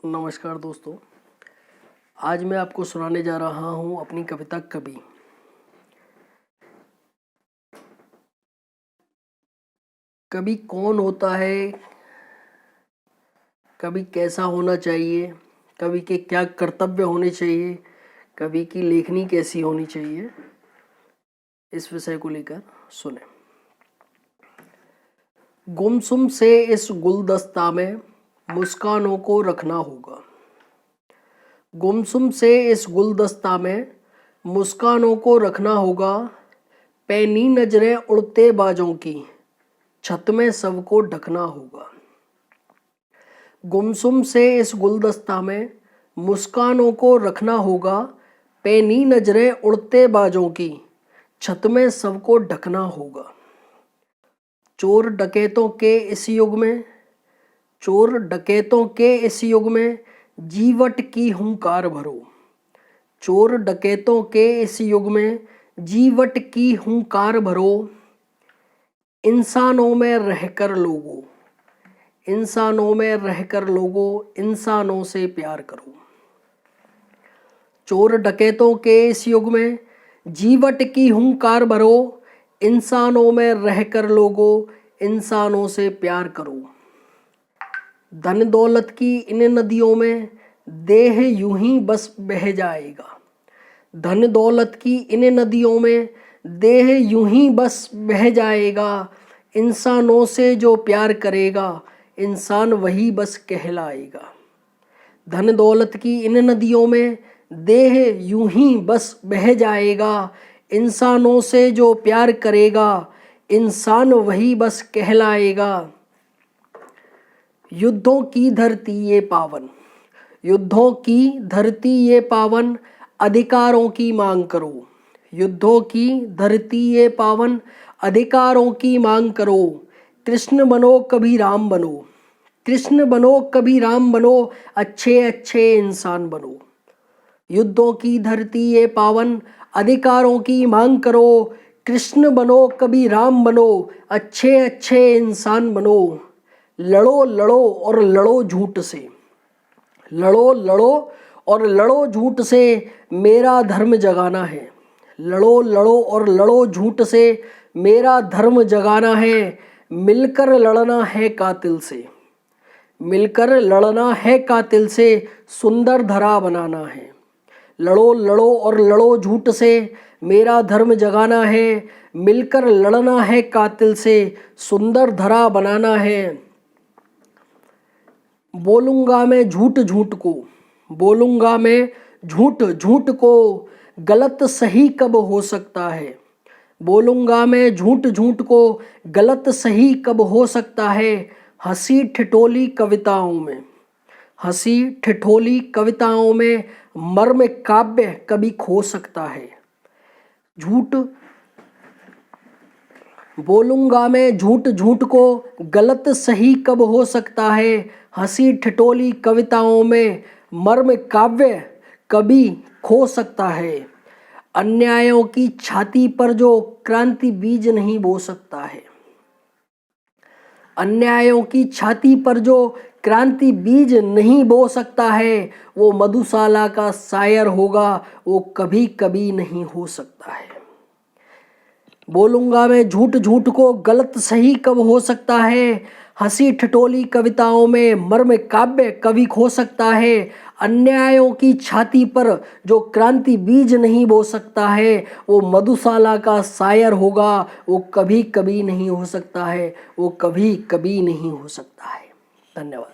नमस्कार दोस्तों, आज मैं आपको सुनाने जा रहा हूँ अपनी कविता कवि। कवि कौन होता है, कवि कैसा होना चाहिए, कवि के क्या कर्तव्य होने चाहिए, कवि की लेखनी कैसी होनी चाहिए, इस विषय को लेकर सुने। गुमसुम से इस गुलदस्ता में मुस्कानों को रखना होगा। गुमसुम से इस गुलदस्ता में मुस्कानों को रखना होगा। पैनी नजरें उड़ते बाजों की छत में सबको ढकना होगा। गुमसुम से इस गुलदस्ता में मुस्कानों को रखना होगा। पैनी नजरें उड़ते बाजों की छत में सबको ढकना होगा। चोर डकैतों के इस युग में, चोर डकैतों के इस युग में जीवट की हुंकार भरो। चोर डकैतों के इस युग में जीवट की हुंकार भरो। इंसानों में रहकर लोगों, इंसानों में रहकर लोगों, इंसानों से प्यार करो। चोर डकैतों के इस युग में जीवट की हुंकार भरो। इंसानों में रहकर लोगों, इंसानों से प्यार करो। धन दौलत की इन नदियों में देह यूं ही बस बह जाएगा। धन दौलत की इन नदियों में देह यूं ही बस बह जाएगा। इंसानों से जो प्यार करेगा, इंसान वही बस कहलाएगा। धन दौलत की इन नदियों में देह यूं ही बस बह जाएगा। इंसानों से जो प्यार करेगा, इंसान वही बस कहलाएगा। युद्धों की धरती ये पावन, युद्धों की धरती ये पावन, अधिकारों की मांग करो। युद्धों की धरती ये पावन, अधिकारों की मांग करो। कृष्ण बनो कभी राम बनो, कृष्ण बनो कभी राम बनो, अच्छे अच्छे इंसान बनो। युद्धों की धरती ये पावन, अधिकारों की मांग करो। कृष्ण बनो कभी राम बनो, अच्छे अच्छे इंसान बनो। लड़ो लड़ो और लड़ो झूठ से, लड़ो लड़ो और लड़ो झूठ से, मेरा धर्म जगाना है। लड़ो लड़ो और लड़ो झूठ से, मेरा धर्म जगाना है। मिलकर लड़ना है कातिल से, मिलकर लड़ना है कातिल से, सुंदर धरा बनाना है। लड़ो लड़ो और लड़ो झूठ से, मेरा धर्म जगाना है। मिलकर लड़ना है कातिल से, सुंदर धरा बनाना है। बोलूँगा मैं झूठ झूठ को, बोलूँगा मैं झूठ झूठ को, गलत सही कब हो सकता है। बोलूँगा मैं झूठ झूठ को, गलत सही कब हो सकता है। हंसी ठिठोली कविताओं में, हंसी ठिठोली कविताओं में, मर्म काव्य कभी खो सकता है। झूठ बोलूँगा मैं झूठ झूठ को, गलत सही कब हो सकता है। हंसी ठिठोली कविताओं में मर्म काव्य कभी खो सकता है। अन्यायों की छाती पर जो क्रांति बीज नहीं बो सकता है, अन्यायों की छाती पर जो क्रांति बीज नहीं बो सकता है, वो मधुशाला का शायर होगा, वो कभी कभी नहीं हो सकता है। बोलूँगा मैं झूठ झूठ को, गलत सही कब हो सकता है। हंसी ठिठोली कविताओं में मर्म काव्य कभी खो सकता है। अन्यायों की छाती पर जो क्रांति बीज नहीं बो सकता है, वो मधुशाला का शायर होगा, वो कभी कभी नहीं हो सकता है, वो कभी कभी नहीं हो सकता है। धन्यवाद।